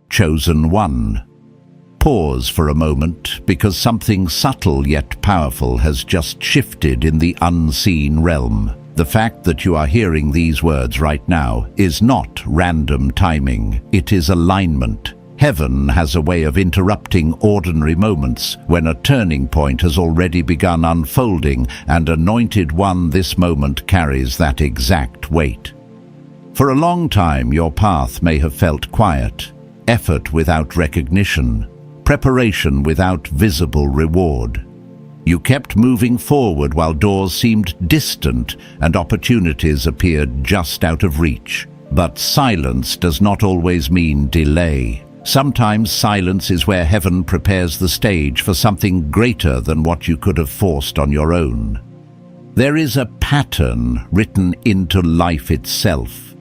Chosen one. Pause for a moment, because something subtle yet powerful has just shifted in the unseen realm. The fact that you are hearing these words right now is not random timing, it is alignment. Heaven has a way of interrupting ordinary moments when a turning point has already begun unfolding, and Anointed One, this moment carries that exact weight. For a long time, your path may have felt quiet, effort without recognition, preparation without visible reward. You kept moving forward while doors seemed distant and opportunities appeared just out of reach. But silence does not always mean delay. Sometimes silence is where heaven prepares the stage for something greater than what you could have forced on your own. There is a pattern written into life itself.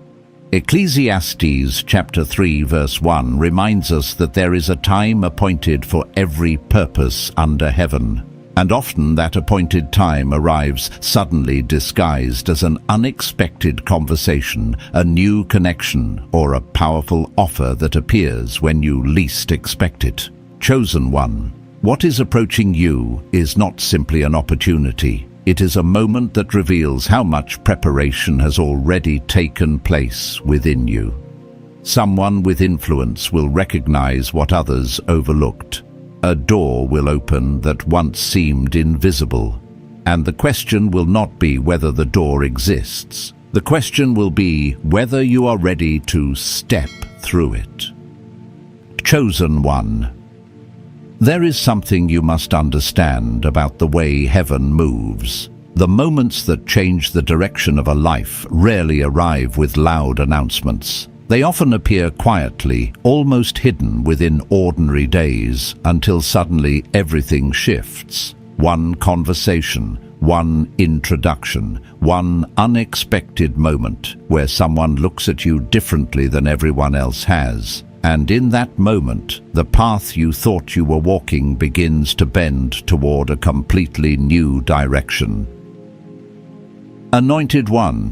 Ecclesiastes chapter 3 verse 1 reminds us that there is a time appointed for every purpose under heaven, and often that appointed time arrives suddenly disguised as an unexpected conversation, a new connection, or a powerful offer that appears when you least expect it. Chosen one, what is approaching you is not simply an opportunity. It is a moment that reveals how much preparation has already taken place within you. Someone with influence will recognize what others overlooked. A door will open that once seemed invisible. And the question will not be whether the door exists. The question will be whether you are ready to step through it. Chosen one. There is something you must understand about the way heaven moves. The moments that change the direction of a life rarely arrive with loud announcements. They often appear quietly, almost hidden within ordinary days, until suddenly everything shifts. One conversation, one introduction, one unexpected moment where someone looks at you differently than everyone else has. And in that moment, the path you thought you were walking begins to bend toward a completely new direction. Anointed One.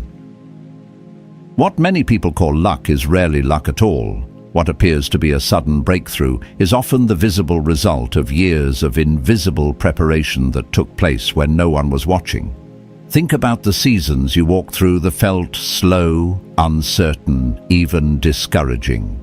What many people call luck is rarely luck at all. What appears to be a sudden breakthrough is often the visible result of years of invisible preparation that took place when no one was watching. Think about the seasons you walked through that felt slow, uncertain, even discouraging.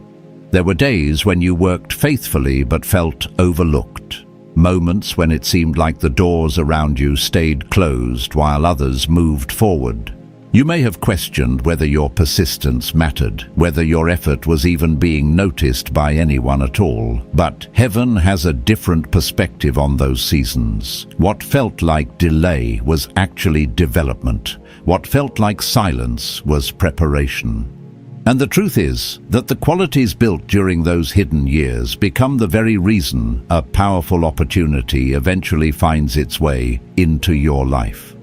There were days when you worked faithfully but felt overlooked. Moments when it seemed like the doors around you stayed closed while others moved forward. You may have questioned whether your persistence mattered, whether your effort was even being noticed by anyone at all. But heaven has a different perspective on those seasons. What felt like delay was actually development. What felt like silence was preparation. And the truth is that the qualities built during those hidden years become the very reason a powerful opportunity eventually finds its way into your life.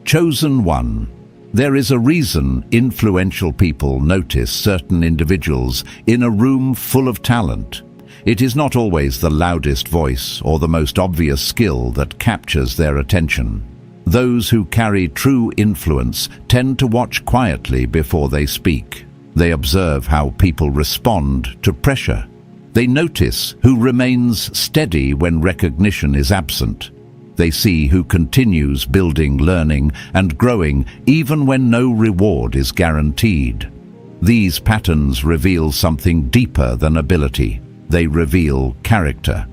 Chosen one. There is a reason influential people notice certain individuals in a room full of talent. It is not always the loudest voice or the most obvious skill that captures their attention. Those who carry true influence tend to watch quietly before they speak. They observe how people respond to pressure. They notice who remains steady when recognition is absent. They see who continues building, learning, and growing even when no reward is guaranteed. These patterns reveal something deeper than ability. They reveal character.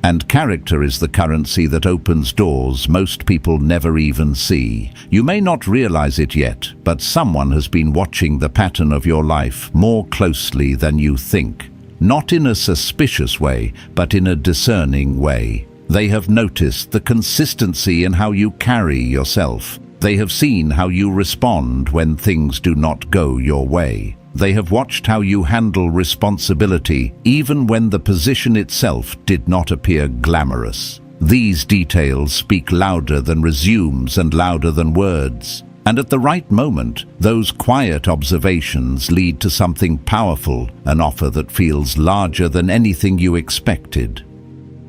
And character is the currency that opens doors most people never even see. You may not realize it yet, but someone has been watching the pattern of your life more closely than you think. Not in a suspicious way, but in a discerning way. They have noticed the consistency in how you carry yourself. They have seen how you respond when things do not go your way. They have watched how you handle responsibility, even when the position itself did not appear glamorous. These details speak louder than resumes and louder than words. And at the right moment, those quiet observations lead to something powerful, an offer that feels larger than anything you expected.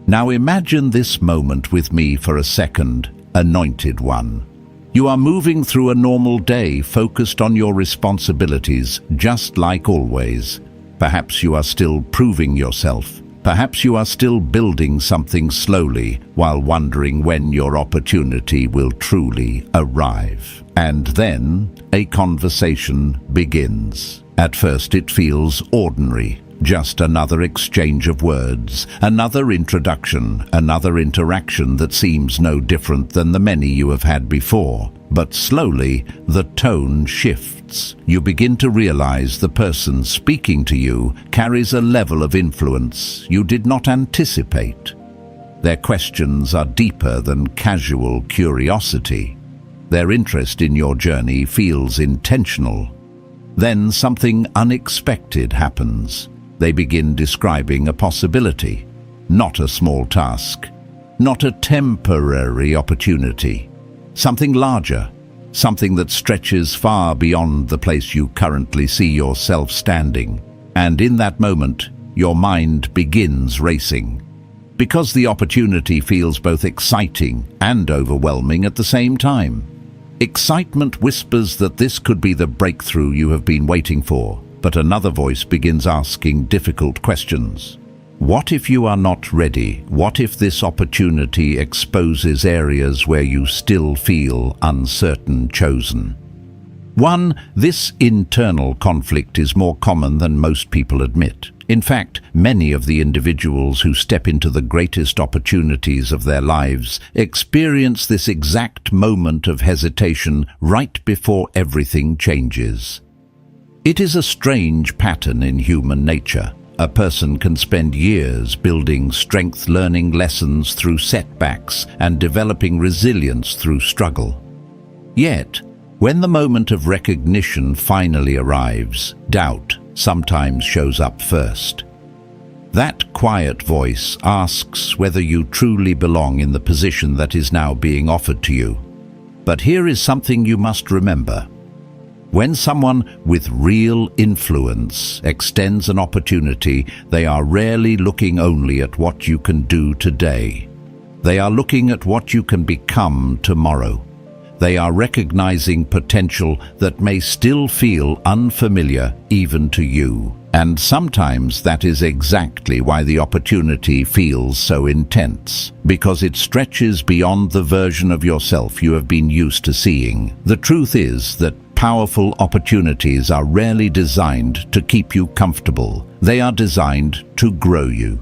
Now imagine this moment with me for a second, Anointed One. You are moving through a normal day focused on your responsibilities, just like always. Perhaps you are still proving yourself. Perhaps you are still building something slowly while wondering when your opportunity will truly arrive. And then a conversation begins. At first it feels ordinary. Just another exchange of words, another introduction, another interaction that seems no different than the many you have had before. But slowly, the tone shifts. You begin to realize the person speaking to you carries a level of influence you did not anticipate. Their questions are deeper than casual curiosity. Their interest in your journey feels intentional. Then something unexpected happens. They begin describing a possibility, not a small task, not a temporary opportunity, something larger, something that stretches far beyond the place you currently see yourself standing. And in that moment, your mind begins racing, because the opportunity feels both exciting and overwhelming at the same time. Excitement whispers that this could be the breakthrough you have been waiting for. But another voice begins asking difficult questions. What if you are not ready? What if this opportunity exposes areas where you still feel uncertain chosen? This internal conflict is more common than most people admit. In fact, many of the individuals who step into the greatest opportunities of their lives experience this exact moment of hesitation right before everything changes. It is a strange pattern in human nature. A person can spend years building strength, learning lessons through setbacks, and developing resilience through struggle. Yet, when the moment of recognition finally arrives, doubt sometimes shows up first. That quiet voice asks whether you truly belong in the position that is now being offered to you. But here is something you must remember. When someone with real influence extends an opportunity, they are rarely looking only at what you can do today. They are looking at what you can become tomorrow. They are recognizing potential that may still feel unfamiliar even to you. And sometimes that is exactly why the opportunity feels so intense, because it stretches beyond the version of yourself you have been used to seeing. The truth is that powerful opportunities are rarely designed to keep you comfortable. They are designed to grow you.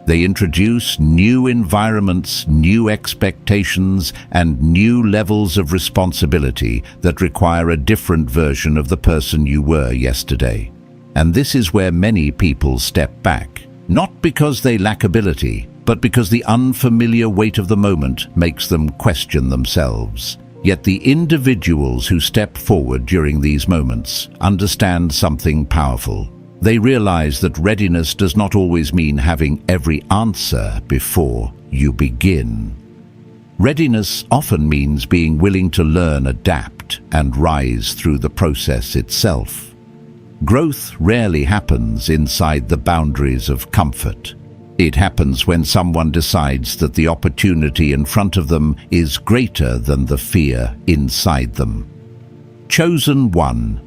They introduce new environments, new expectations, and new levels of responsibility that require a different version of the person you were yesterday. And this is where many people step back, not because they lack ability, but because the unfamiliar weight of the moment makes them question themselves. Yet the individuals who step forward during these moments understand something powerful. They realize that readiness does not always mean having every answer before you begin. Readiness often means being willing to learn, adapt, and rise through the process itself. Growth rarely happens inside the boundaries of comfort. It happens when someone decides that the opportunity in front of them is greater than the fear inside them. Chosen one.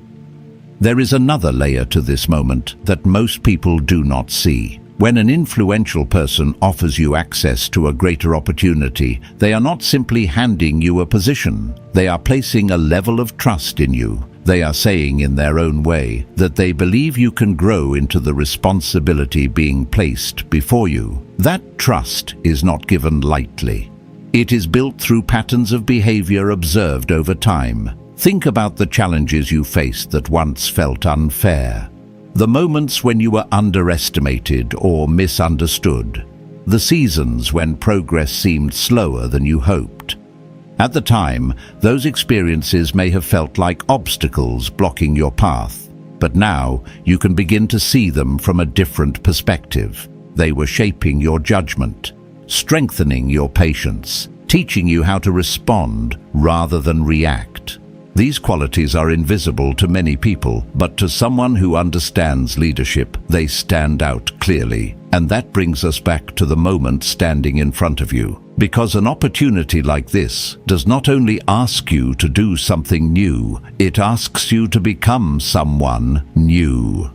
There is another layer to this moment that most people do not see. When an influential person offers you access to a greater opportunity, they are not simply handing you a position. They are placing a level of trust in you. They are saying in their own way that they believe you can grow into the responsibility being placed before you. That trust is not given lightly. It is built through patterns of behavior observed over time. Think about the challenges you faced that once felt unfair. The moments when you were underestimated or misunderstood. The seasons when progress seemed slower than you hoped. At the time, those experiences may have felt like obstacles blocking your path, but now you can begin to see them from a different perspective. They were shaping your judgment, strengthening your patience, teaching you how to respond rather than react. These qualities are invisible to many people, but to someone who understands leadership, they stand out clearly. And that brings us back to the moment standing in front of you. Because an opportunity like this does not only ask you to do something new, it asks you to become someone new.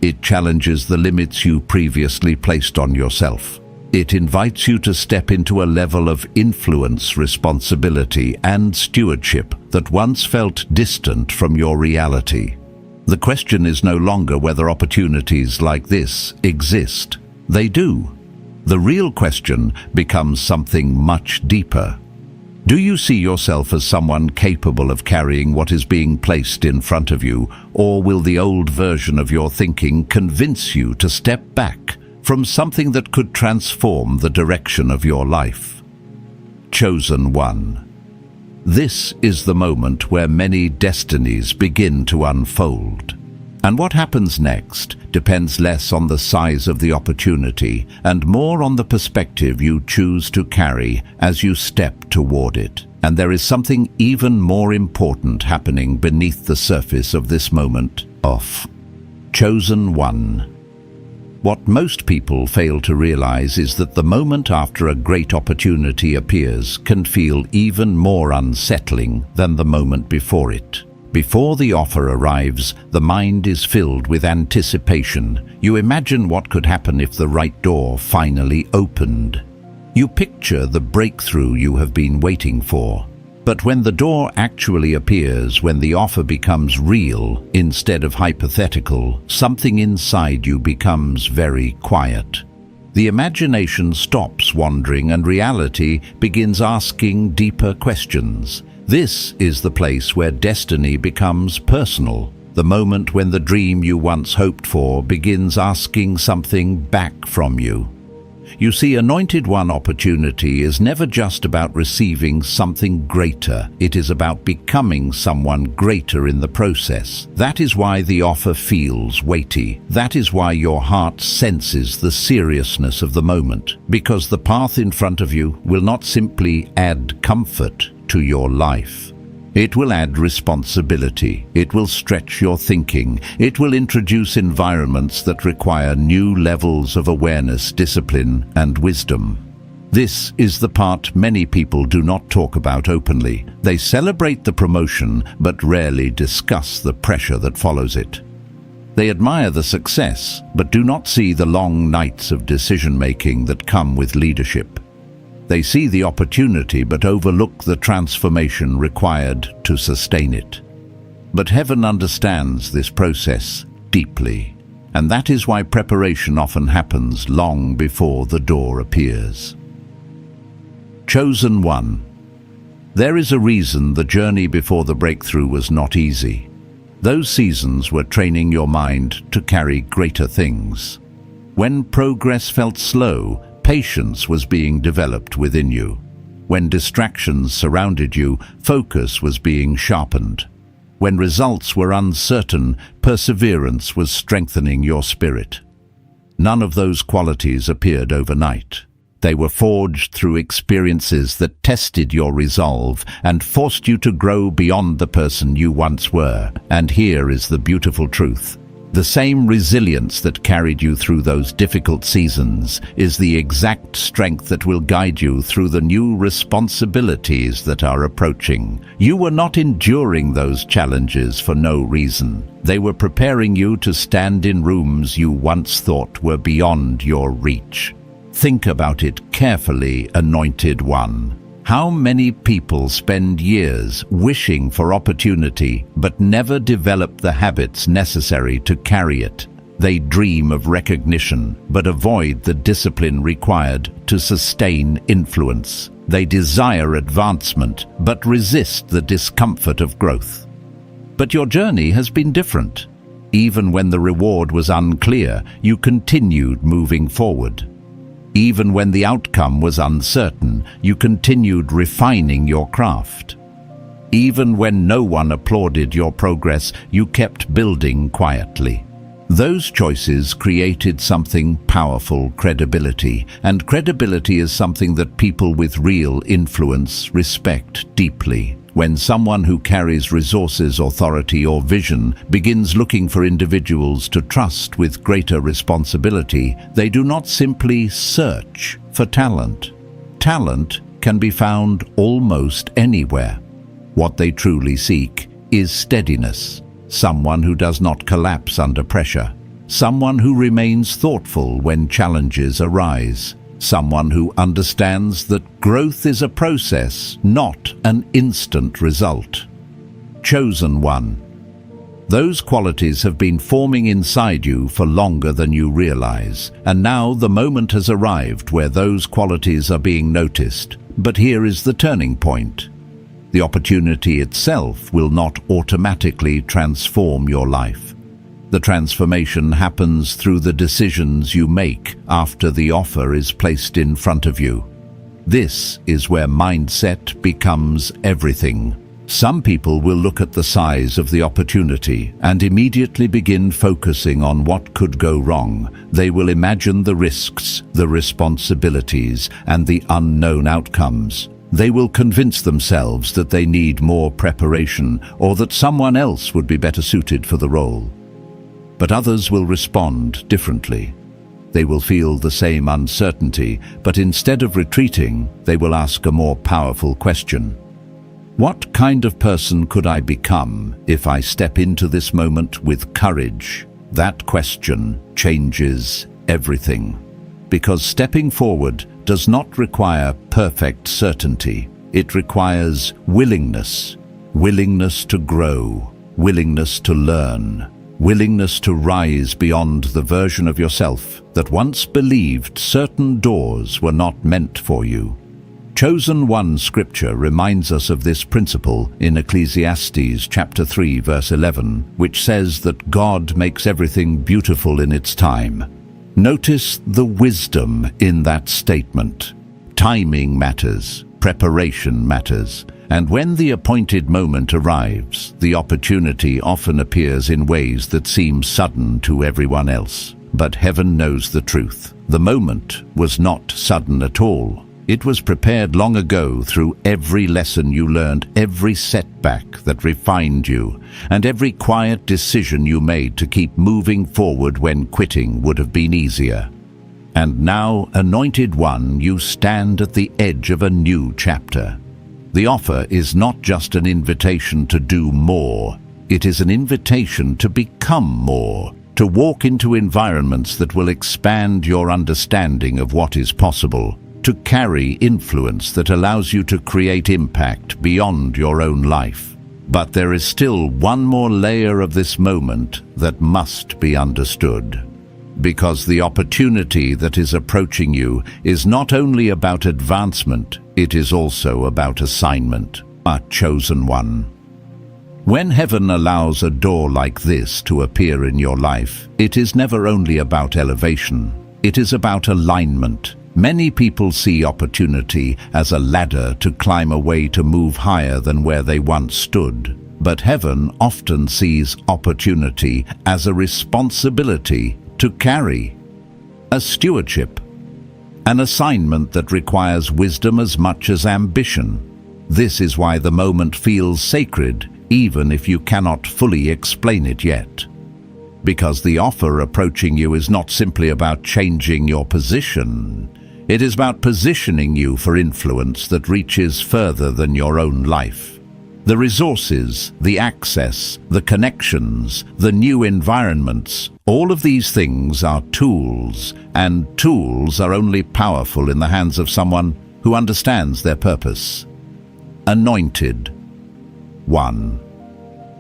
It challenges the limits you previously placed on yourself. It invites you to step into a level of influence, responsibility, and stewardship that once felt distant from your reality. The question is no longer whether opportunities like this exist. They do. The real question becomes something much deeper. Do you see yourself as someone capable of carrying what is being placed in front of you, or will the old version of your thinking convince you to step back from something that could transform the direction of your life? Chosen one. This is the moment where many destinies begin to unfold. And what happens next depends less on the size of the opportunity and more on the perspective you choose to carry as you step toward it. And there is something even more important happening beneath the surface of this moment of Chosen One. What most people fail to realize is that the moment after a great opportunity appears can feel even more unsettling than the moment before it. Before the offer arrives, the mind is filled with anticipation. You imagine what could happen if the right door finally opened. You picture the breakthrough you have been waiting for. But when the door actually appears, when the offer becomes real instead of hypothetical, something inside you becomes very quiet. The imagination stops wandering and reality begins asking deeper questions. This is the place where destiny becomes personal, the moment when the dream you once hoped for begins asking something back from you. You see, Anointed One opportunity is never just about receiving something greater. It is about becoming someone greater in the process. That is why the offer feels weighty. That is why your heart senses the seriousness of the moment, because the path in front of you will not simply add comfort to your life. It will add responsibility. It will stretch your thinking. It will introduce environments that require new levels of awareness, discipline, and wisdom. This is the part many people do not talk about openly. They celebrate the promotion, but rarely discuss the pressure that follows it. They admire the success, but do not see the long nights of decision-making that come with leadership. They see the opportunity but overlook the transformation required to sustain it. But heaven understands this process deeply, and that is why preparation often happens long before the door appears. Chosen One. There is a reason the journey before the breakthrough was not easy. Those seasons were training your mind to carry greater things. When progress felt slow, patience was being developed within you. When distractions surrounded you, focus was being sharpened. When results were uncertain, perseverance was strengthening your spirit. None of those qualities appeared overnight. They were forged through experiences that tested your resolve and forced you to grow beyond the person you once were. And here is the beautiful truth. The same resilience that carried you through those difficult seasons is the exact strength that will guide you through the new responsibilities that are approaching. You were not enduring those challenges for no reason. They were preparing you to stand in rooms you once thought were beyond your reach. Think about it carefully, Anointed One. How many people spend years wishing for opportunity but never develop the habits necessary to carry it? They dream of recognition but avoid the discipline required to sustain influence. They desire advancement but resist the discomfort of growth. But your journey has been different. Even when the reward was unclear, you continued moving forward. Even when the outcome was uncertain, you continued refining your craft. Even when no one applauded your progress, you kept building quietly. Those choices created something powerful: credibility. And credibility is something that people with real influence respect deeply. When someone who carries resources, authority, or vision begins looking for individuals to trust with greater responsibility, they do not simply search for talent. Talent can be found almost anywhere. What they truly seek is steadiness, someone who does not collapse under pressure, someone who remains thoughtful when challenges arise, someone who understands that growth is a process, not an instant result. Chosen one. Those qualities have been forming inside you for longer than you realize, and now the moment has arrived where those qualities are being noticed. But here is the turning point. The opportunity itself will not automatically transform your life. The transformation happens through the decisions you make after the offer is placed in front of you. This is where mindset becomes everything. Some people will look at the size of the opportunity and immediately begin focusing on what could go wrong. They will imagine the risks, the responsibilities, and the unknown outcomes. They will convince themselves that they need more preparation or that someone else would be better suited for the role. But others will respond differently. They will feel the same uncertainty, but instead of retreating, they will ask a more powerful question. What kind of person could I become if I step into this moment with courage? That question changes everything. Because stepping forward does not require perfect certainty. It requires willingness. Willingness to grow. Willingness to learn. Willingness to rise beyond the version of yourself that once believed certain doors were not meant for you. Chosen one scripture reminds us of this principle in Ecclesiastes chapter 3 verse 11, which says that God makes everything beautiful in its time. Notice the wisdom in that statement. Timing matters, preparation matters, and when the appointed moment arrives, the opportunity often appears in ways that seem sudden to everyone else. But heaven knows the truth. The moment was not sudden at all. It was prepared long ago through every lesson you learned, every setback that refined you, and every quiet decision you made to keep moving forward when quitting would have been easier. And now, anointed one, you stand at the edge of a new chapter. The offer is not just an invitation to do more. It is an invitation to become more, to walk into environments that will expand your understanding of what is possible, to carry influence that allows you to create impact beyond your own life. But there is still one more layer of this moment that must be understood. Because the opportunity that is approaching you is not only about advancement, it is also about assignment, a chosen one. When heaven allows a door like this to appear in your life, it is never only about elevation, it is about alignment. Many people see opportunity as a ladder to climb a way to move higher than where they once stood. But heaven often sees opportunity as a responsibility to carry, a stewardship, an assignment that requires wisdom as much as ambition. This is why the moment feels sacred, even if you cannot fully explain it yet. Because the offer approaching you is not simply about changing your position. It is about positioning you for influence that reaches further than your own life. The resources, the access, the connections, the new environments, all of these things are tools, and tools are only powerful in the hands of someone who understands their purpose. Anointed one.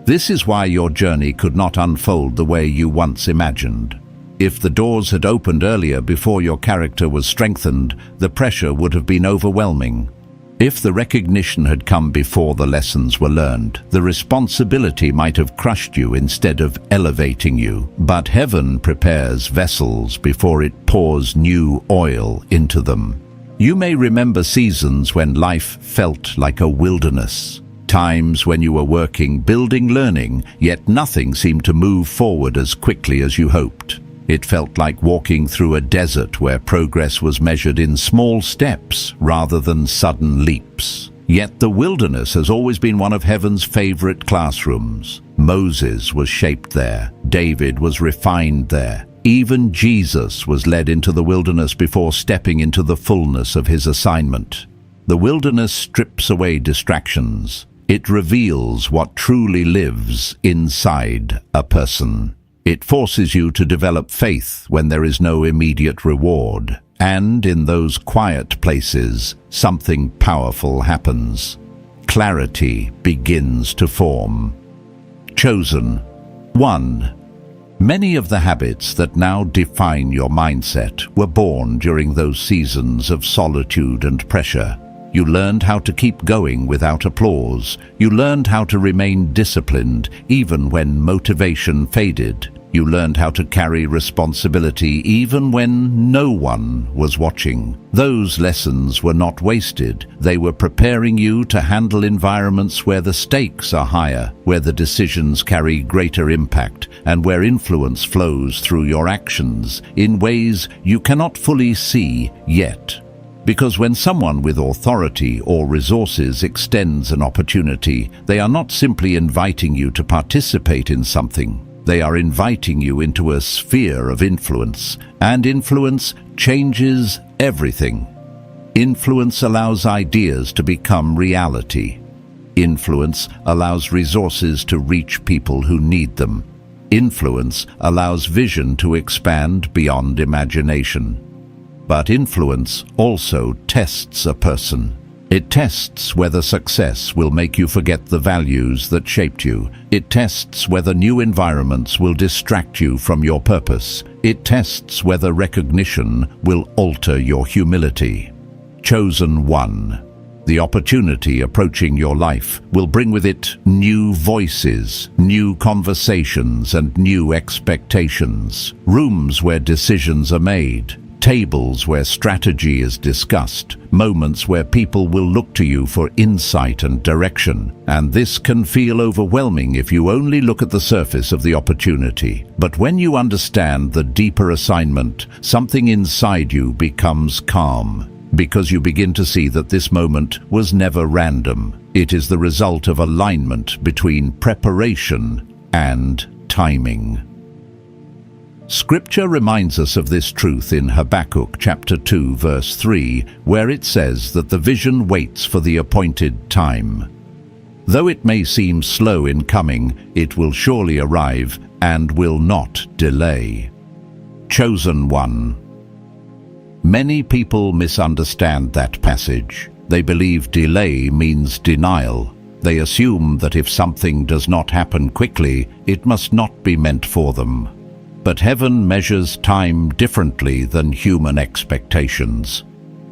This is why your journey could not unfold the way you once imagined. If the doors had opened earlier before your character was strengthened, the pressure would have been overwhelming. If the recognition had come before the lessons were learned, the responsibility might have crushed you instead of elevating you. But heaven prepares vessels before it pours new oil into them. You may remember seasons when life felt like a wilderness. Times when you were working, building, learning, yet nothing seemed to move forward as quickly as you hoped. It felt like walking through a desert where progress was measured in small steps rather than sudden leaps. Yet the wilderness has always been one of heaven's favorite classrooms. Moses was shaped there. David was refined there. Even Jesus was led into the wilderness before stepping into the fullness of his assignment. The wilderness strips away distractions. It reveals what truly lives inside a person. It forces you to develop faith when there is no immediate reward. And in those quiet places, something powerful happens. Clarity begins to form. Chosen. 1. Many of the habits that now define your mindset were born during those seasons of solitude and pressure. You learned how to keep going without applause. You learned how to remain disciplined even when motivation faded. You learned how to carry responsibility even when no one was watching. Those lessons were not wasted. They were preparing you to handle environments where the stakes are higher, where the decisions carry greater impact, and where influence flows through your actions in ways you cannot fully see yet. Because when someone with authority or resources extends an opportunity, they are not simply inviting you to participate in something. They are inviting you into a sphere of influence, and influence changes everything. Influence allows ideas to become reality. Influence allows resources to reach people who need them. Influence allows vision to expand beyond imagination. But influence also tests a person. It tests whether success will make you forget the values that shaped you. It tests whether new environments will distract you from your purpose. It tests whether recognition will alter your humility. Chosen 1. The opportunity approaching your life will bring with it new voices, new conversations, and new expectations. Rooms where decisions are made. Tables where strategy is discussed, moments where people will look to you for insight and direction. And this can feel overwhelming if you only look at the surface of the opportunity. But when you understand the deeper assignment, something inside you becomes calm, because you begin to see that this moment was never random. It is the result of alignment between preparation and timing. Scripture reminds us of this truth in Habakkuk chapter 2 verse 3, where it says that the vision waits for the appointed time. Though it may seem slow in coming, it will surely arrive and will not delay. Chosen 1. Many people misunderstand that passage. They believe delay means denial. They assume that if something does not happen quickly, it must not be meant for them. But heaven measures time differently than human expectations.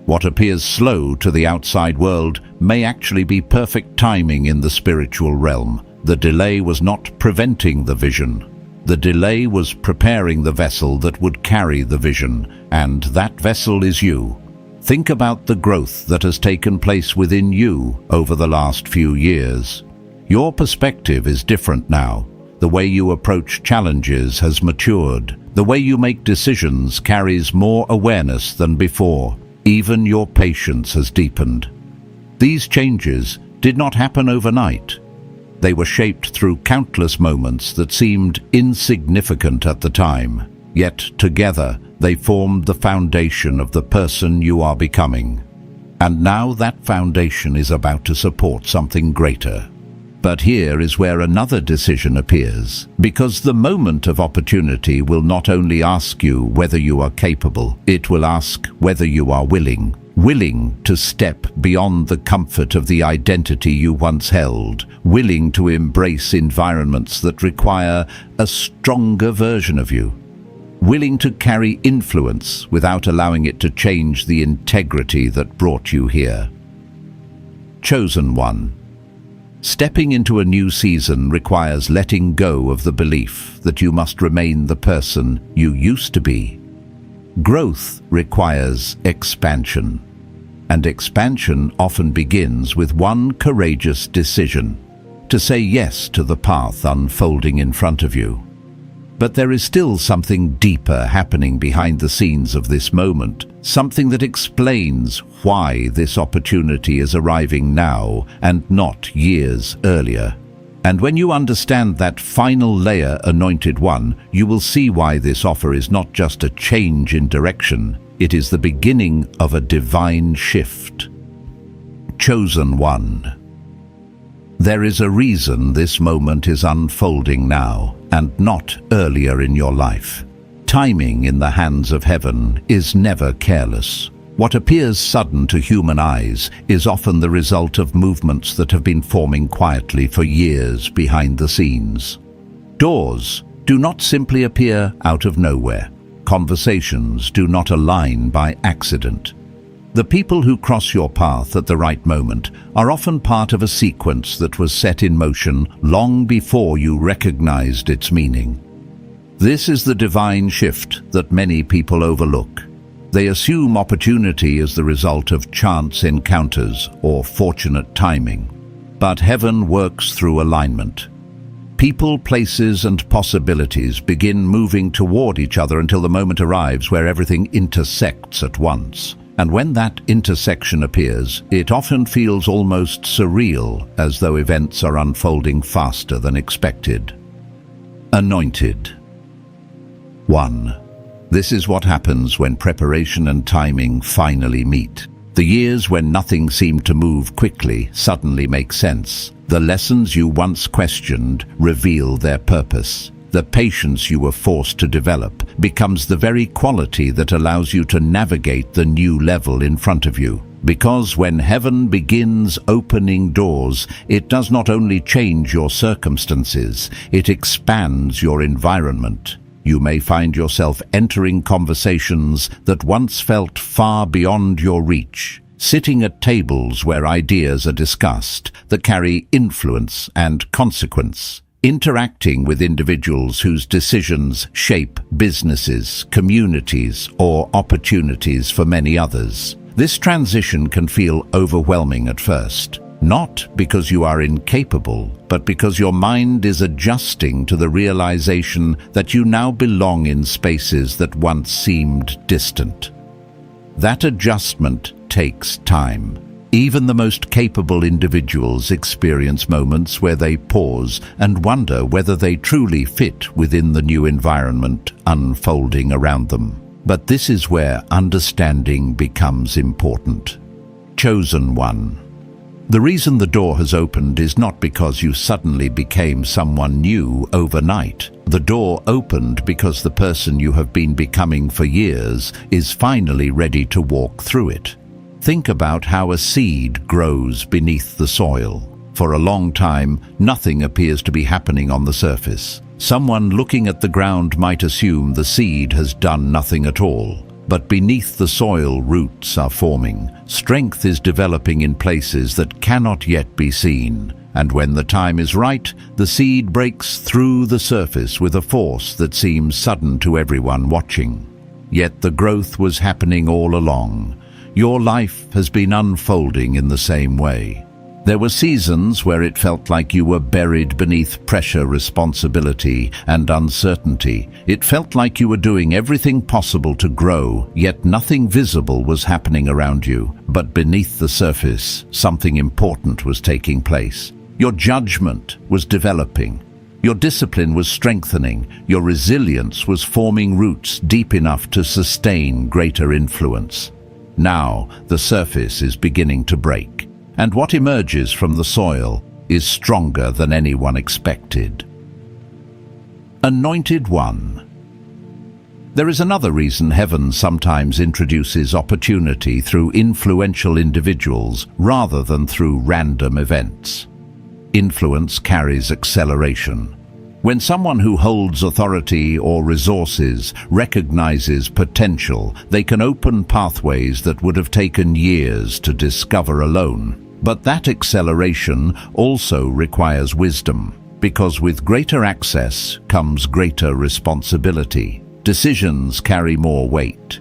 What appears slow to the outside world may actually be perfect timing in the spiritual realm. The delay was not preventing the vision. The delay was preparing the vessel that would carry the vision, and that vessel is you. Think about the growth that has taken place within you over the last few years. Your perspective is different now. The way you approach challenges has matured. The way you make decisions carries more awareness than before. Even your patience has deepened. These changes did not happen overnight. They were shaped through countless moments that seemed insignificant at the time. Yet together they formed the foundation of the person you are becoming. And now that foundation is about to support something greater. But here is where another decision appears, because the moment of opportunity will not only ask you whether you are capable, it will ask whether you are willing to step beyond the comfort of the identity you once held, willing to embrace environments that require a stronger version of you, willing to carry influence without allowing it to change the integrity that brought you here. Chosen 1. Stepping into a new season requires letting go of the belief that you must remain the person you used to be. Growth requires expansion, and expansion often begins with one courageous decision: to say yes to the path unfolding in front of you. But there is still something deeper happening behind the scenes of this moment, something that explains why this opportunity is arriving now and not years earlier. And when you understand that final layer, Anointed One, you will see why this offer is not just a change in direction, it is the beginning of a divine shift. Chosen One. There is a reason this moment is unfolding now, and not earlier in your life. Timing in the hands of heaven is never careless. What appears sudden to human eyes is often the result of movements that have been forming quietly for years behind the scenes. Doors do not simply appear out of nowhere. Conversations do not align by accident. The people who cross your path at the right moment are often part of a sequence that was set in motion long before you recognized its meaning. This is the divine shift that many people overlook. They assume opportunity is the result of chance encounters or fortunate timing. But heaven works through alignment. People, places, and possibilities begin moving toward each other until the moment arrives where everything intersects at once. And when that intersection appears, it often feels almost surreal, as though events are unfolding faster than expected. Anointed. 1. This is what happens when preparation and timing finally meet. The years when nothing seemed to move quickly suddenly make sense. The lessons you once questioned reveal their purpose. The patience you were forced to develop becomes the very quality that allows you to navigate the new level in front of you. Because when heaven begins opening doors, it does not only change your circumstances, it expands your environment. You may find yourself entering conversations that once felt far beyond your reach, sitting at tables where ideas are discussed that carry influence and consequence, interacting with individuals whose decisions shape businesses, communities, or opportunities for many others. This transition can feel overwhelming at first. Not because you are incapable, but because your mind is adjusting to the realization that you now belong in spaces that once seemed distant. That adjustment takes time. Even the most capable individuals experience moments where they pause and wonder whether they truly fit within the new environment unfolding around them. But this is where understanding becomes important. Chosen one. The reason the door has opened is not because you suddenly became someone new overnight. The door opened because the person you have been becoming for years is finally ready to walk through it. Think about how a seed grows beneath the soil. For a long time, nothing appears to be happening on the surface. Someone looking at the ground might assume the seed has done nothing at all. But beneath the soil, roots are forming. Strength is developing in places that cannot yet be seen. And when the time is right, the seed breaks through the surface with a force that seems sudden to everyone watching. Yet the growth was happening all along. Your life has been unfolding in the same way. There were seasons where it felt like you were buried beneath pressure, responsibility, and uncertainty. It felt like you were doing everything possible to grow, yet nothing visible was happening around you. But beneath the surface, something important was taking place. Your judgment was developing. Your discipline was strengthening. Your resilience was forming roots deep enough to sustain greater influence. Now, the surface is beginning to break. And what emerges from the soil is stronger than anyone expected. Anointed one. There is another reason heaven sometimes introduces opportunity through influential individuals rather than through random events. Influence carries acceleration. When someone who holds authority or resources recognizes potential, they can open pathways that would have taken years to discover alone. But that acceleration also requires wisdom, because with greater access comes greater responsibility. Decisions carry more weight.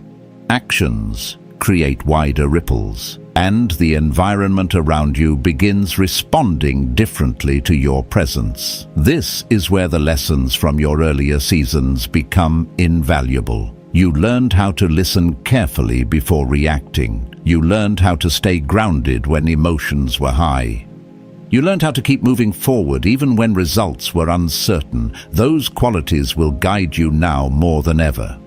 Actions create wider ripples, and the environment around you begins responding differently to your presence. This is where the lessons from your earlier seasons become invaluable. You learned how to listen carefully before reacting. You learned how to stay grounded when emotions were high. You learned how to keep moving forward even when results were uncertain. Those qualities will guide you now more than ever.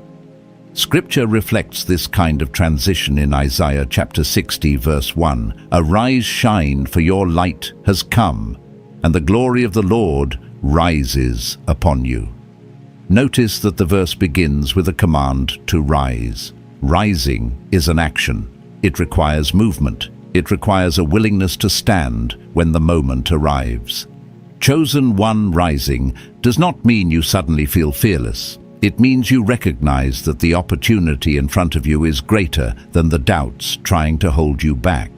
Scripture reflects this kind of transition in Isaiah chapter 60 verse 1. Arise, shine, for your light has come, and the glory of the Lord rises upon you. Notice that the verse begins with a command to rise. Rising is an action. It requires movement. It requires a willingness to stand when the moment arrives. Chosen one rising does not mean you suddenly feel fearless. It means you recognize that the opportunity in front of you is greater than the doubts trying to hold you back.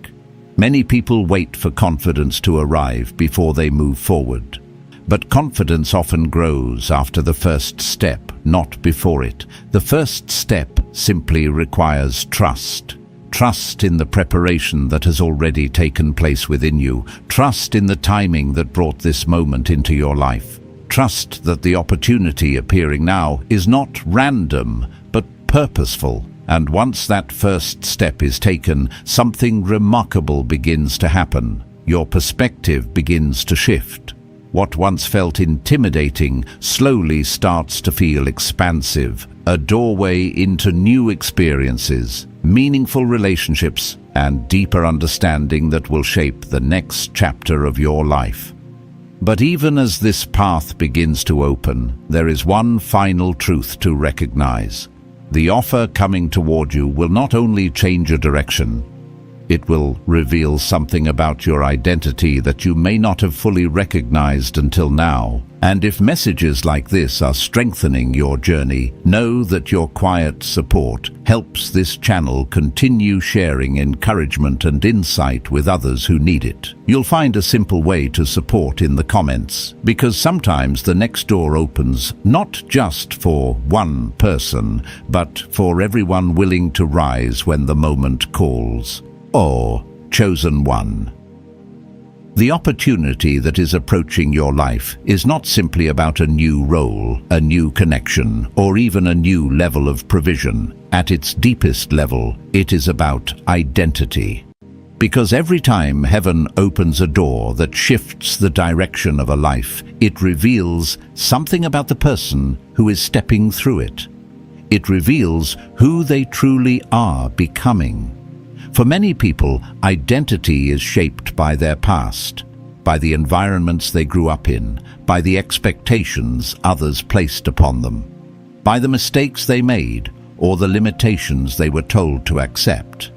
Many people wait for confidence to arrive before they move forward. But confidence often grows after the first step, not before it. The first step simply requires trust. Trust in the preparation that has already taken place within you. Trust in the timing that brought this moment into your life. Trust that the opportunity appearing now is not random, but purposeful. And once that first step is taken, something remarkable begins to happen. Your perspective begins to shift. What once felt intimidating slowly starts to feel expansive, a doorway into new experiences, meaningful relationships, and deeper understanding that will shape the next chapter of your life. But even as this path begins to open, there is one final truth to recognize. The offer coming toward you will not only change your direction, it will reveal something about your identity that you may not have fully recognized until now. And if messages like this are strengthening your journey, know that your quiet support helps this channel continue sharing encouragement and insight with others who need it. You'll find a simple way to support in the comments, because sometimes the next door opens not just for one person, but for everyone willing to rise when the moment calls. Or chosen one. The opportunity that is approaching your life is not simply about a new role, a new connection, or even a new level of provision. At its deepest level, it is about identity. Because every time heaven opens a door that shifts the direction of a life, it reveals something about the person who is stepping through it. It reveals who they truly are becoming. For many people, identity is shaped by their past, by the environments they grew up in, by the expectations others placed upon them, by the mistakes they made, or the limitations they were told to accept.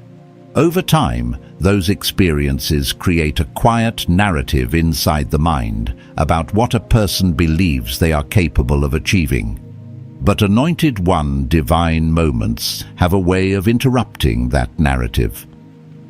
Over time, those experiences create a quiet narrative inside the mind about what a person believes they are capable of achieving. But Anointed One divine moments have a way of interrupting that narrative.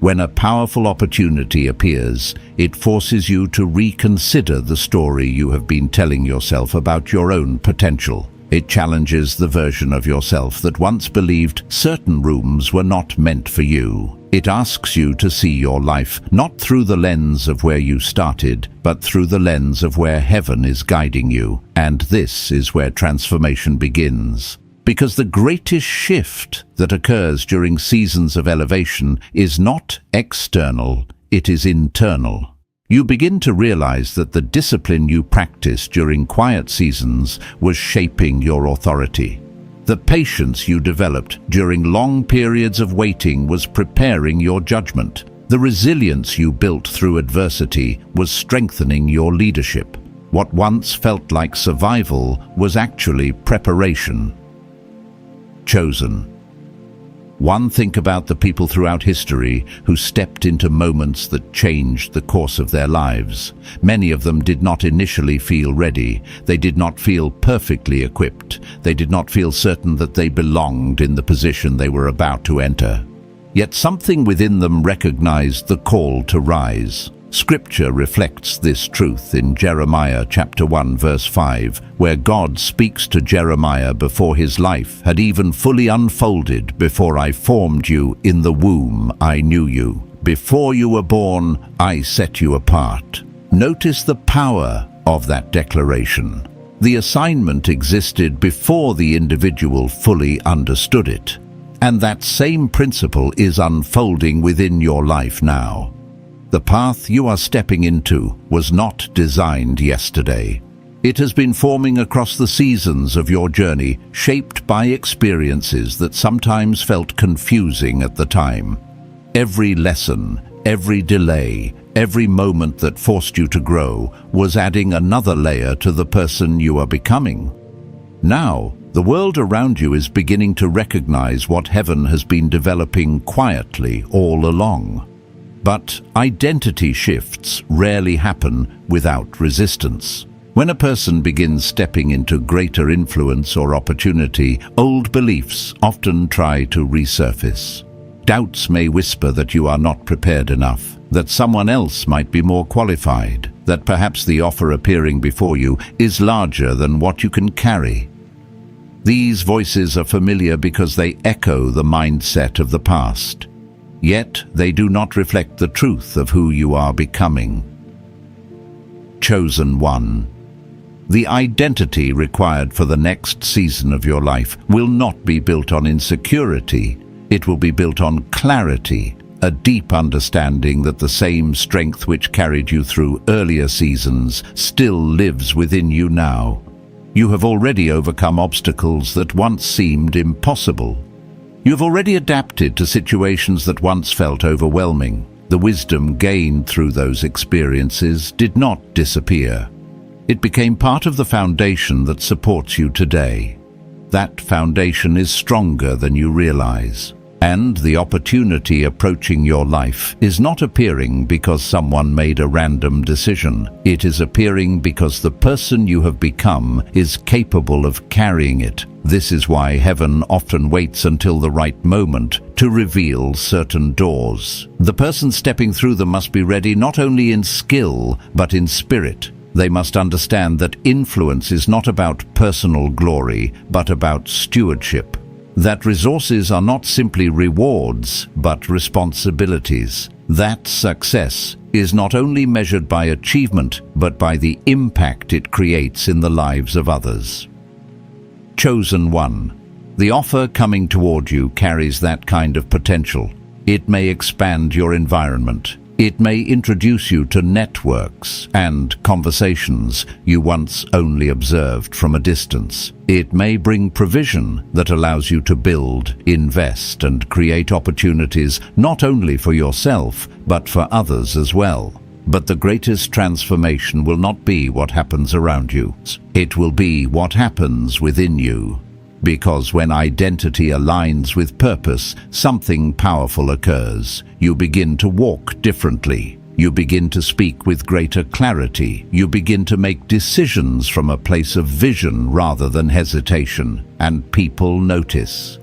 When a powerful opportunity appears, it forces you to reconsider the story you have been telling yourself about your own potential. It challenges the version of yourself that once believed certain rooms were not meant for you. It asks you to see your life not through the lens of where you started, but through the lens of where heaven is guiding you. And this is where transformation begins. Because the greatest shift that occurs during seasons of elevation is not external, it is internal. You begin to realize that the discipline you practiced during quiet seasons was shaping your authority. The patience you developed during long periods of waiting was preparing your judgment. The resilience you built through adversity was strengthening your leadership. What once felt like survival was actually preparation. Chosen. One, think about the people throughout history who stepped into moments that changed the course of their lives. Many of them did not initially feel ready. They did not feel perfectly equipped. They did not feel certain that they belonged in the position they were about to enter. Yet something within them recognized the call to rise. Scripture reflects this truth in Jeremiah chapter 1 verse 5, where God speaks to Jeremiah before his life had even fully unfolded. Before I formed you in the womb, I knew you. Before you were born, I set you apart. Notice the power of that declaration. The assignment existed before the individual fully understood it. And that same principle is unfolding within your life now. The path you are stepping into was not designed yesterday. It has been forming across the seasons of your journey, shaped by experiences that sometimes felt confusing at the time. Every lesson, every delay, every moment that forced you to grow was adding another layer to the person you are becoming. Now, the world around you is beginning to recognize what heaven has been developing quietly all along. But identity shifts rarely happen without resistance. When a person begins stepping into greater influence or opportunity, old beliefs often try to resurface. Doubts may whisper that you are not prepared enough, that someone else might be more qualified, that perhaps the offer appearing before you is larger than what you can carry. These voices are familiar because they echo the mindset of the past, yet they do not reflect the truth of who you are becoming. Chosen one. The identity required for the next season of your life will not be built on insecurity. It will be built on clarity, a deep understanding that the same strength which carried you through earlier seasons still lives within you now. You have already overcome obstacles that once seemed impossible. You have already adapted to situations that once felt overwhelming. The wisdom gained through those experiences did not disappear. It became part of the foundation that supports you today. That foundation is stronger than you realize. And the opportunity approaching your life is not appearing because someone made a random decision. It is appearing because the person you have become is capable of carrying it. This is why heaven often waits until the right moment to reveal certain doors. The person stepping through them must be ready not only in skill, but in spirit. They must understand that influence is not about personal glory, but about stewardship. That resources are not simply rewards, but responsibilities. That success is not only measured by achievement, but by the impact it creates in the lives of others. Chosen one. The offer coming toward you carries that kind of potential. It may expand your environment. It may introduce you to networks and conversations you once only observed from a distance. It may bring provision that allows you to build, invest, and create opportunities not only for yourself, but for others as well. But the greatest transformation will not be what happens around you. It will be what happens within you. Because when identity aligns with purpose, something powerful occurs. You begin to walk differently. You begin to speak with greater clarity. You begin to make decisions from a place of vision rather than hesitation. And people notice.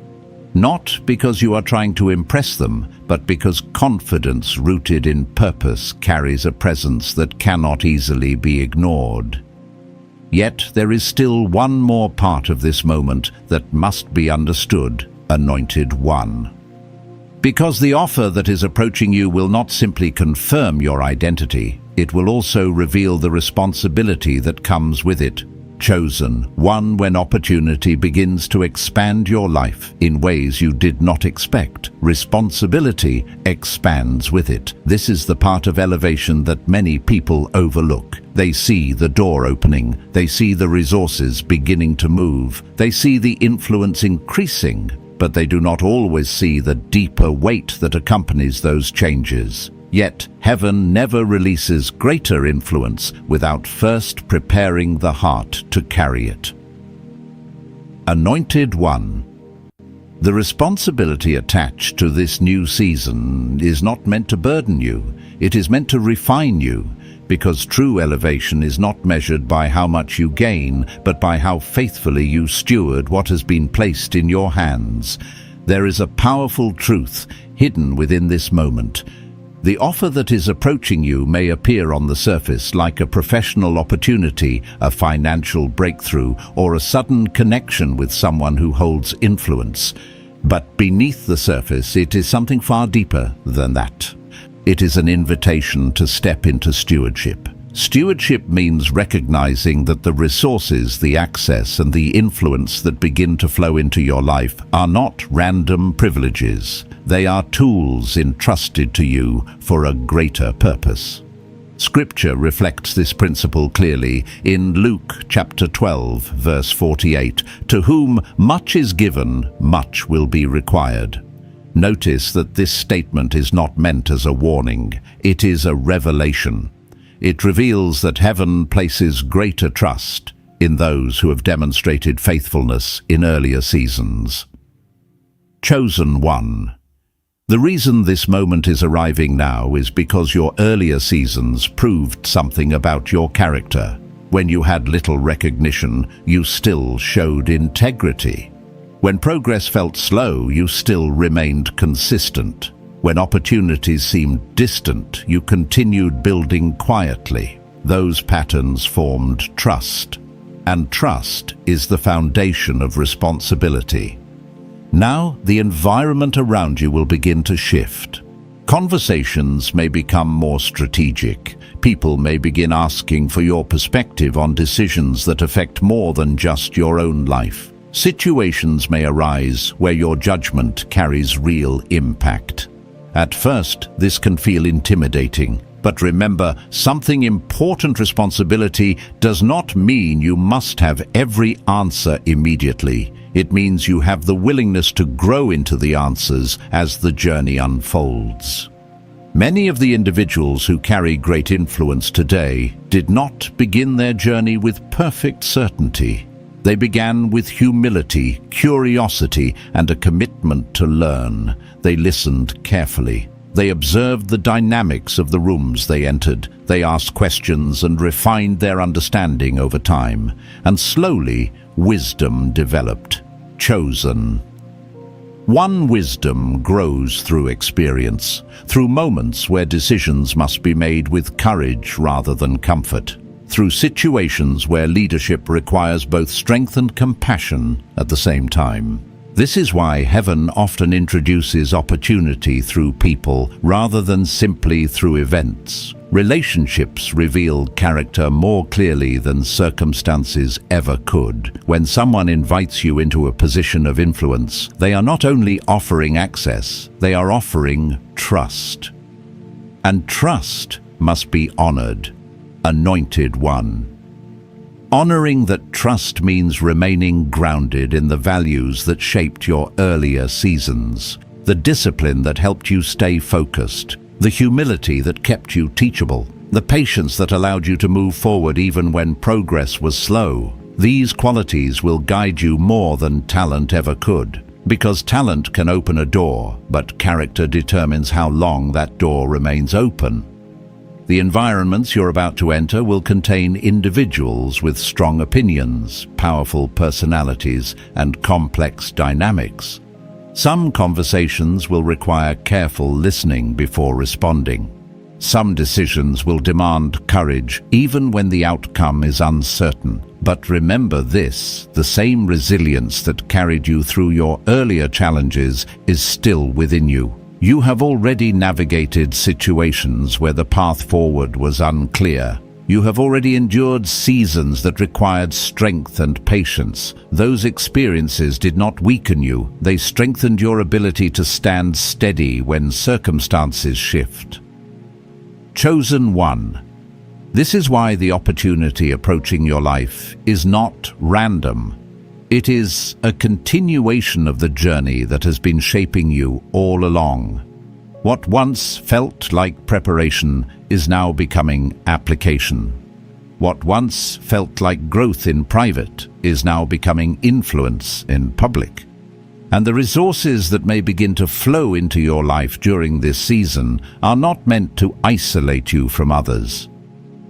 Not because you are trying to impress them, but because confidence rooted in purpose carries a presence that cannot easily be ignored. Yet there is still one more part of this moment that must be understood, anointed one. Because the offer that is approaching you will not simply confirm your identity, it will also reveal the responsibility that comes with it. Chosen one, when opportunity begins to expand your life in ways you did not expect, responsibility expands with it. This is the part of elevation that many people overlook. They see the door opening, they see the resources beginning to move, they see the influence increasing, but they do not always see the deeper weight that accompanies those changes. Yet, heaven never releases greater influence without first preparing the heart to carry it. Anointed one. The responsibility attached to this new season is not meant to burden you. It is meant to refine you, because true elevation is not measured by how much you gain, but by how faithfully you steward what has been placed in your hands. There is a powerful truth hidden within this moment. The offer that is approaching you may appear on the surface like a professional opportunity, a financial breakthrough, or a sudden connection with someone who holds influence. But beneath the surface, it is something far deeper than that. It is an invitation to step into stewardship. Stewardship means recognizing that the resources, the access, and the influence that begin to flow into your life are not random privileges. They are tools entrusted to you for a greater purpose. Scripture reflects this principle clearly in Luke chapter 12, verse 48. To whom much is given, much will be required. Notice that this statement is not meant as a warning. It is a revelation. It reveals that heaven places greater trust, in those who have demonstrated faithfulness in earlier seasons. Chosen one. The reason this moment is arriving now is because your earlier seasons proved something about your character. When you had little recognition, you still showed integrity. When progress felt slow, you still remained consistent. When opportunities seemed distant, you continued building quietly. Those patterns formed trust, and trust is the foundation of responsibility. Now, the environment around you will begin to shift. Conversations may become more strategic. People may begin asking for your perspective on decisions that affect more than just your own life. Situations may arise where your judgment carries real impact. At first, this can feel intimidating, but remember, something important. Responsibility does not mean you must have every answer immediately. It means you have the willingness to grow into the answers as the journey unfolds. Many of the individuals who carry great influence today did not begin their journey with perfect certainty. They began with humility, curiosity, and a commitment to learn. They listened carefully. They observed the dynamics of the rooms they entered. They asked questions and refined their understanding over time. And slowly, wisdom developed. Chosen. One wisdom grows through experience, through moments where decisions must be made with courage rather than comfort, through situations where leadership requires both strength and compassion at the same time. This is why heaven often introduces opportunity through people rather than simply through events. Relationships reveal character more clearly than circumstances ever could. When someone invites you into a position of influence, they are not only offering access, they are offering trust. And trust must be honored. Anointed one. Honoring that trust means remaining grounded in the values that shaped your earlier seasons, the discipline that helped you stay focused, the humility that kept you teachable, the patience that allowed you to move forward even when progress was slow. These qualities will guide you more than talent ever could, because talent can open a door, but character determines how long that door remains open. The environments you're about to enter will contain individuals with strong opinions, powerful personalities, and complex dynamics. Some conversations will require careful listening before responding. Some decisions will demand courage, even when the outcome is uncertain. But remember this, the same resilience that carried you through your earlier challenges is still within you. You have already navigated situations where the path forward was unclear. You have already endured seasons that required strength and patience. Those experiences did not weaken you. They strengthened your ability to stand steady when circumstances shift. Chosen one. This is why the opportunity approaching your life is not random. It is a continuation of the journey that has been shaping you all along. What once felt like preparation is now becoming application. What once felt like growth in private is now becoming influence in public. And the resources that may begin to flow into your life during this season are not meant to isolate you from others.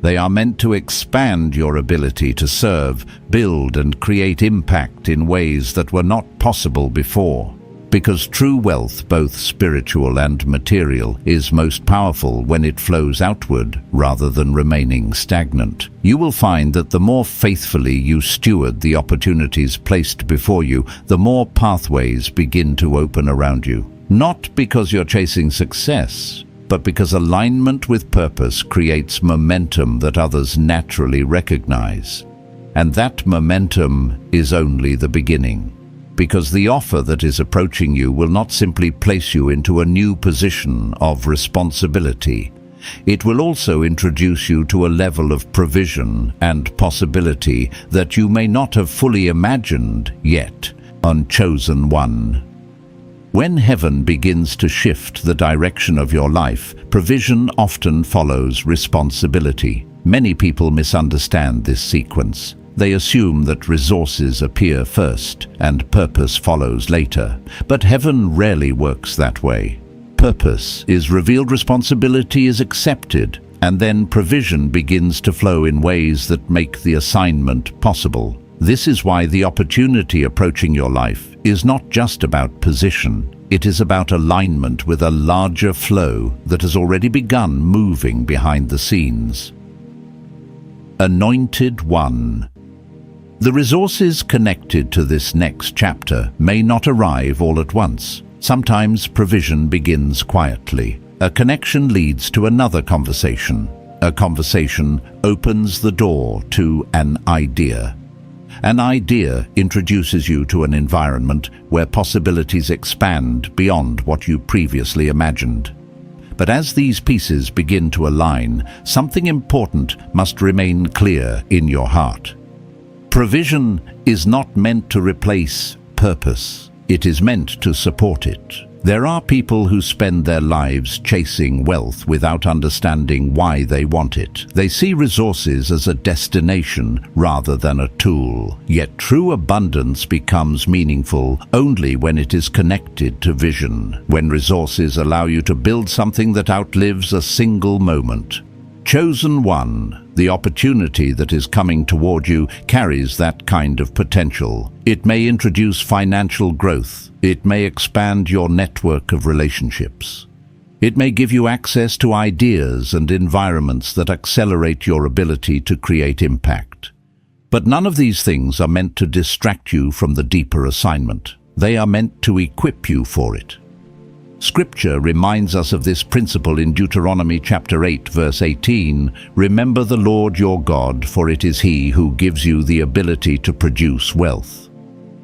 They are meant to expand your ability to serve, build, and create impact in ways that were not possible before. Because true wealth, both spiritual and material, is most powerful when it flows outward rather than remaining stagnant. You will find that the more faithfully you steward the opportunities placed before you, the more pathways begin to open around you. Not because you're chasing success, but because alignment with purpose creates momentum that others naturally recognize. And that momentum is only the beginning. Because the offer that is approaching you will not simply place you into a new position of responsibility. It will also introduce you to a level of provision and possibility that you may not have fully imagined yet. Unchosen one. When heaven begins to shift the direction of your life, provision often follows responsibility. Many people misunderstand this sequence. They assume that resources appear first and purpose follows later. But heaven rarely works that way. Purpose is revealed, responsibility is accepted, and then provision begins to flow in ways that make the assignment possible. This is why the opportunity approaching your life is not just about position. It is about alignment with a larger flow that has already begun moving behind the scenes. Anointed One. The resources connected to this next chapter may not arrive all at once. Sometimes provision begins quietly. A connection leads to another conversation. A conversation opens the door to an idea. An idea introduces you to an environment where possibilities expand beyond what you previously imagined. But as these pieces begin to align, something important must remain clear in your heart. Provision is not meant to replace purpose. It is meant to support it. There are people who spend their lives chasing wealth without understanding why they want it. They see resources as a destination rather than a tool. Yet true abundance becomes meaningful only when it is connected to vision, when resources allow you to build something that outlives a single moment. Chosen One, the opportunity that is coming toward you carries that kind of potential. It may introduce financial growth. It may expand your network of relationships. It may give you access to ideas and environments that accelerate your ability to create impact. But none of these things are meant to distract you from the deeper assignment. They are meant to equip you for it. Scripture reminds us of this principle in Deuteronomy chapter 8, verse 18. Remember the Lord your God, for it is He who gives you the ability to produce wealth.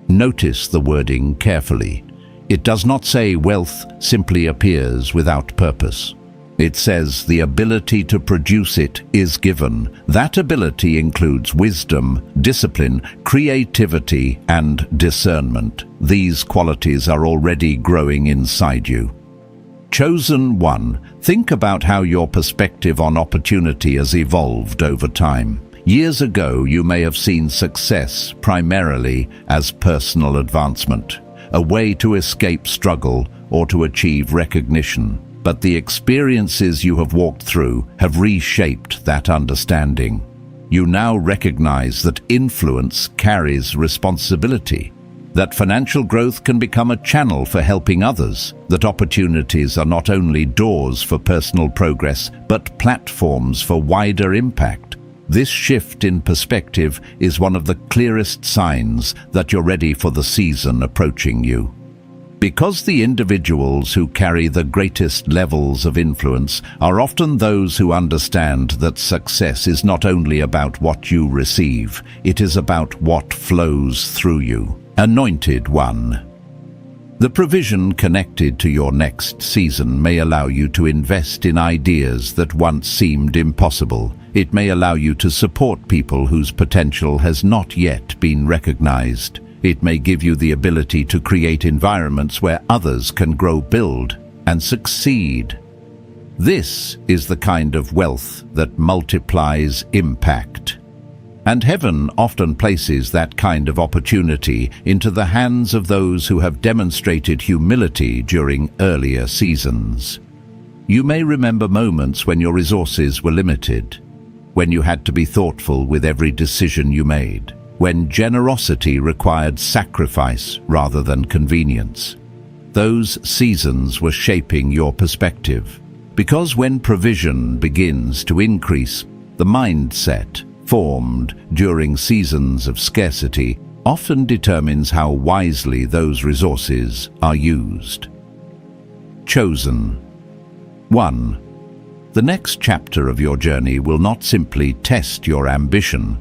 Notice the wording carefully. It does not say wealth simply appears without purpose. It says the ability to produce it is given. That ability includes wisdom, discipline, creativity, and discernment. These qualities are already growing inside you. Chosen One, think about how your perspective on opportunity has evolved over time. Years ago, you may have seen success primarily as personal advancement, a way to escape struggle or to achieve recognition. But the experiences you have walked through have reshaped that understanding. You now recognize that influence carries responsibility, that financial growth can become a channel for helping others, that opportunities are not only doors for personal progress, but platforms for wider impact. This shift in perspective is one of the clearest signs that you're ready for the season approaching you. Because the individuals who carry the greatest levels of influence are often those who understand that success is not only about what you receive, it is about what flows through you. Anointed One. The provision connected to your next season may allow you to invest in ideas that once seemed impossible. It may allow you to support people whose potential has not yet been recognized. It may give you the ability to create environments where others can grow, build, and succeed. This is the kind of wealth that multiplies impact. And heaven often places that kind of opportunity into the hands of those who have demonstrated humility during earlier seasons. You may remember moments when your resources were limited, when you had to be thoughtful with every decision you made, when generosity required sacrifice rather than convenience. Those seasons were shaping your perspective, because when provision begins to increase, the mindset formed during seasons of scarcity often determines how wisely those resources are used. Chosen One. The next chapter of your journey will not simply test your ambition,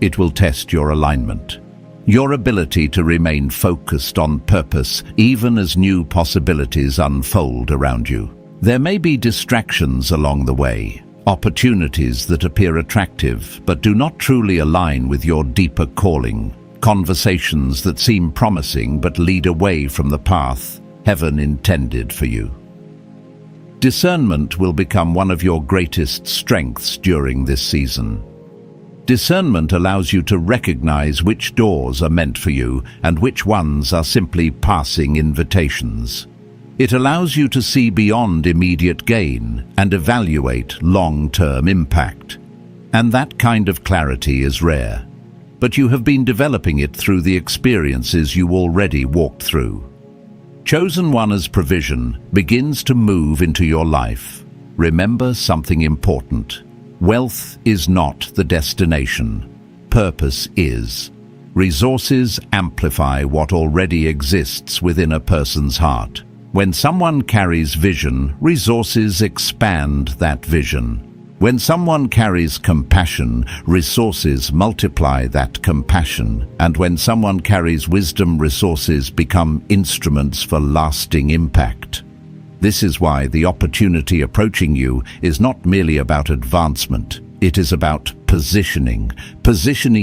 it will test your alignment, your ability to remain focused on purpose even as new possibilities unfold around you. There may be distractions along the way, opportunities that appear attractive but do not truly align with your deeper calling, conversations that seem promising but lead away from the path heaven intended for you. Discernment will become one of your greatest strengths during this season. Discernment allows you to recognize which doors are meant for you and which ones are simply passing invitations. It allows you to see beyond immediate gain and evaluate long-term impact. And that kind of clarity is rare. But you have been developing it through the experiences you already walked through. Chosen One as provision begins to move into your life. Remember something important. Wealth is not the destination. Purpose is. Resources amplify what already exists within a person's heart. When someone carries vision, resources expand that vision. When someone carries compassion, resources multiply that compassion. And when someone carries wisdom, resources become instruments for lasting impact. This is why the opportunity approaching you is not merely about advancement. It is about positioning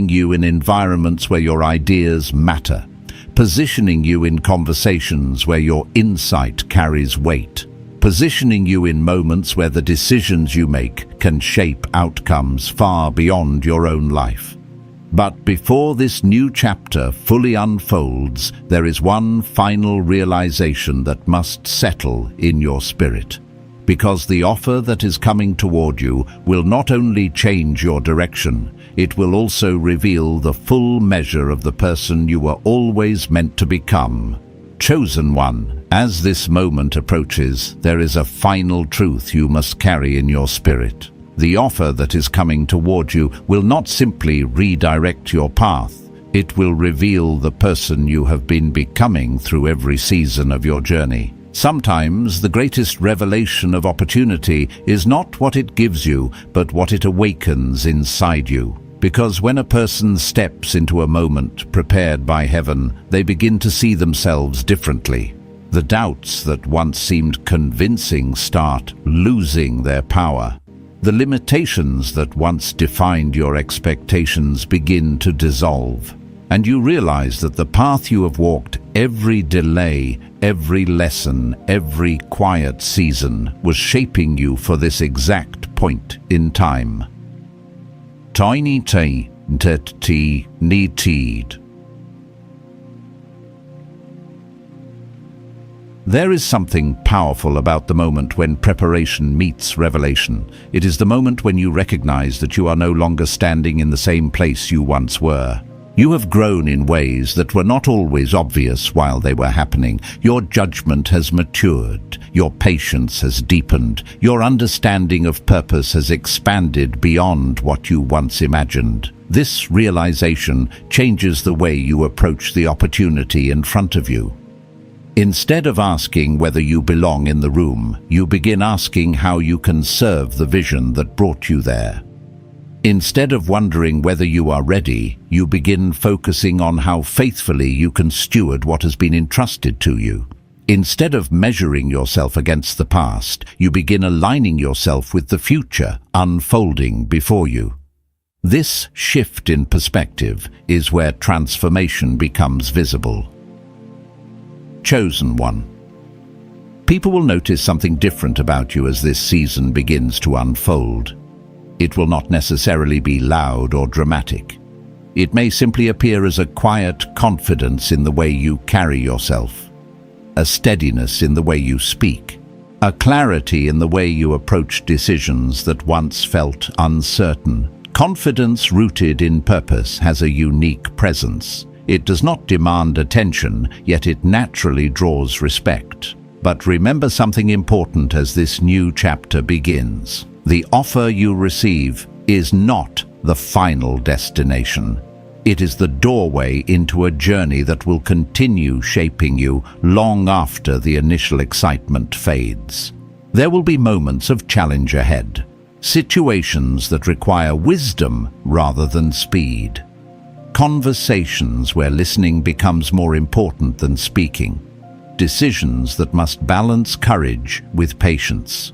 you in environments where your ideas matter, positioning you in conversations where your insight carries weight, positioning you in moments where the decisions you make can shape outcomes far beyond your own life. But before this new chapter fully unfolds, there is one final realization that must settle in your spirit. Because the offer that is coming toward you will not only change your direction, it will also reveal the full measure of the person you were always meant to become. Chosen One, as this moment approaches, there is a final truth you must carry in your spirit. The offer that is coming toward you will not simply redirect your path. It will reveal the person you have been becoming through every season of your journey. Sometimes the greatest revelation of opportunity is not what it gives you, but what it awakens inside you. Because when a person steps into a moment prepared by heaven, they begin to see themselves differently. The doubts that once seemed convincing start losing their power. The limitations that once defined your expectations begin to dissolve. And you realize that the path you have walked, every delay, every lesson, every quiet season, was shaping you for this exact point in time. Tiny T, Tet T, Ni Teed. There is something powerful about the moment when preparation meets revelation. It is the moment when you recognize that you are no longer standing in the same place you once were. You have grown in ways that were not always obvious while they were happening. Your judgment has matured. Your patience has deepened. Your understanding of purpose has expanded beyond what you once imagined. This realization changes the way you approach the opportunity in front of you. Instead of asking whether you belong in the room, you begin asking how you can serve the vision that brought you there. Instead of wondering whether you are ready, you begin focusing on how faithfully you can steward what has been entrusted to you. Instead of measuring yourself against the past, you begin aligning yourself with the future unfolding before you. This shift in perspective is where transformation becomes visible. Chosen One. People will notice something different about you as this season begins to unfold. It will not necessarily be loud or dramatic. It may simply appear as a quiet confidence in the way you carry yourself, a steadiness in the way you speak, a clarity in the way you approach decisions that once felt uncertain. Confidence rooted in purpose has a unique presence. It does not demand attention, yet it naturally draws respect. But remember something important as this new chapter begins. The offer you receive is not the final destination. It is the doorway into a journey that will continue shaping you long after the initial excitement fades. There will be moments of challenge ahead, situations that require wisdom rather than speed, conversations where listening becomes more important than speaking, decisions that must balance courage with patience.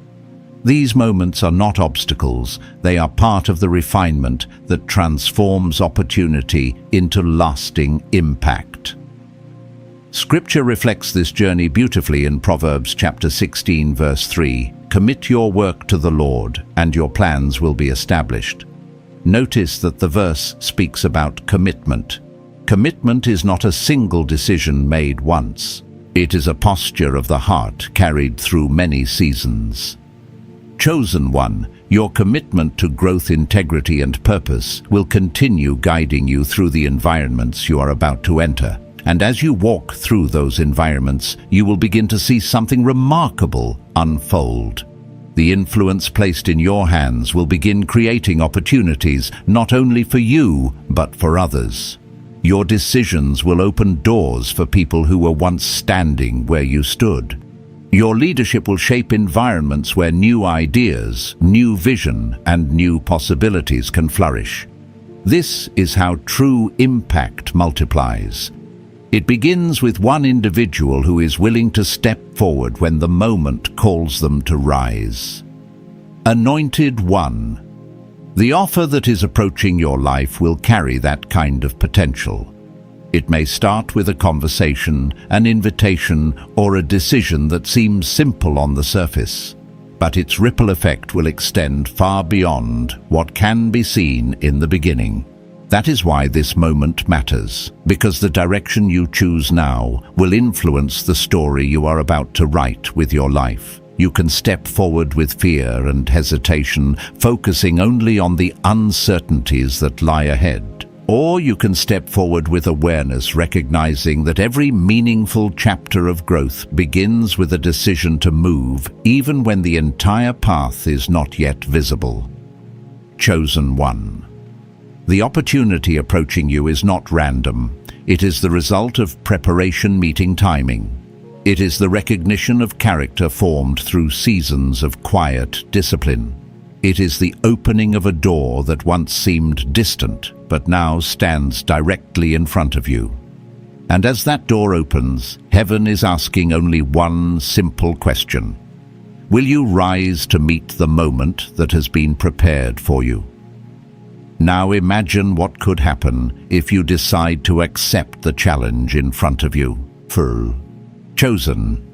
These moments are not obstacles, they are part of the refinement that transforms opportunity into lasting impact. Scripture reflects this journey beautifully in Proverbs chapter 16, verse 3. Commit your work to the Lord, and your plans will be established. Notice that the verse speaks about commitment. Commitment is not a single decision made once. It is a posture of the heart carried through many seasons. Chosen one, your commitment to growth, integrity, and purpose will continue guiding you through the environments you are about to enter. And as you walk through those environments, you will begin to see something remarkable unfold. The influence placed in your hands will begin creating opportunities not only for you, but for others. Your decisions will open doors for people who were once standing where you stood. Your leadership will shape environments where new ideas, new vision, and new possibilities can flourish. This is how true impact multiplies. It begins with one individual who is willing to step forward when the moment calls them to rise. Anointed one. The offer that is approaching your life will carry that kind of potential. It may start with a conversation, an invitation, or a decision that seems simple on the surface, but its ripple effect will extend far beyond what can be seen in the beginning. That is why this moment matters, because the direction you choose now will influence the story you are about to write with your life. You can step forward with fear and hesitation, focusing only on the uncertainties that lie ahead. Or you can step forward with awareness, recognizing that every meaningful chapter of growth begins with a decision to move, even when the entire path is not yet visible. Chosen one. The opportunity approaching you is not random. It is the result of preparation meeting timing. It is the recognition of character formed through seasons of quiet discipline. It is the opening of a door that once seemed distant, but now stands directly in front of you. And as that door opens, heaven is asking only one simple question. Will you rise to meet the moment that has been prepared for you? Now imagine what could happen if you decide to accept the challenge in front of you. Chosen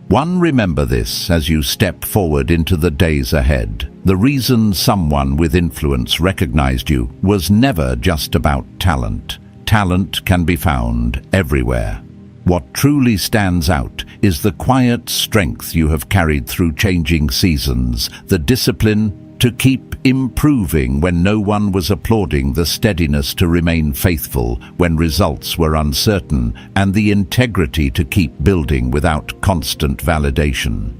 one. Remember this as you step forward into the days ahead. The reason someone with influence recognized you was never just about talent. Talent can be found everywhere. What truly stands out is the quiet strength you have carried through changing seasons, the discipline to keep improving when no one was applauding, the steadiness to remain faithful when results were uncertain, and the integrity to keep building without constant validation.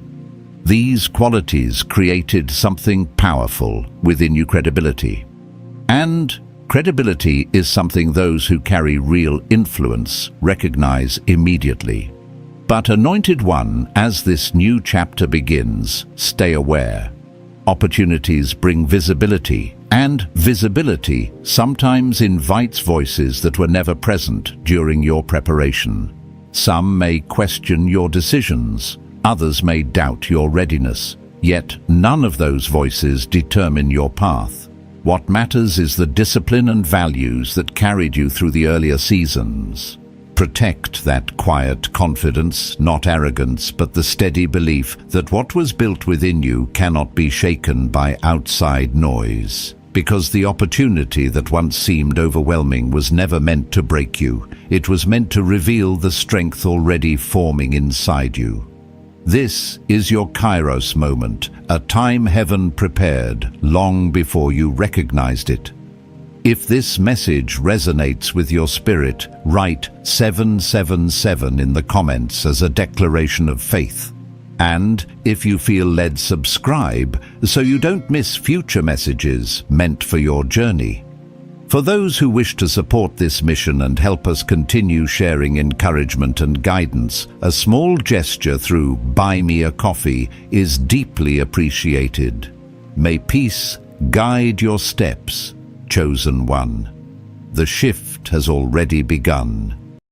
These qualities created something powerful within you: credibility. And credibility is something those who carry real influence recognize immediately. But anointed one, as this new chapter begins, stay aware. Opportunities bring visibility, and visibility sometimes invites voices that were never present during your preparation. Some may question your decisions, others may doubt your readiness, yet none of those voices determine your path. What matters is the discipline and values that carried you through the earlier seasons. Protect that quiet confidence, not arrogance, but the steady belief that what was built within you cannot be shaken by outside noise. Because the opportunity that once seemed overwhelming was never meant to break you. It was meant to reveal the strength already forming inside you. This is your Kairos moment, a time heaven prepared long before you recognized it. If this message resonates with your spirit, write 777 in the comments as a declaration of faith. And if you feel led, subscribe so you don't miss future messages meant for your journey. For those who wish to support this mission and help us continue sharing encouragement and guidance, a small gesture through Buy Me a Coffee is deeply appreciated. May peace guide your steps. Chosen one. The shift has already begun.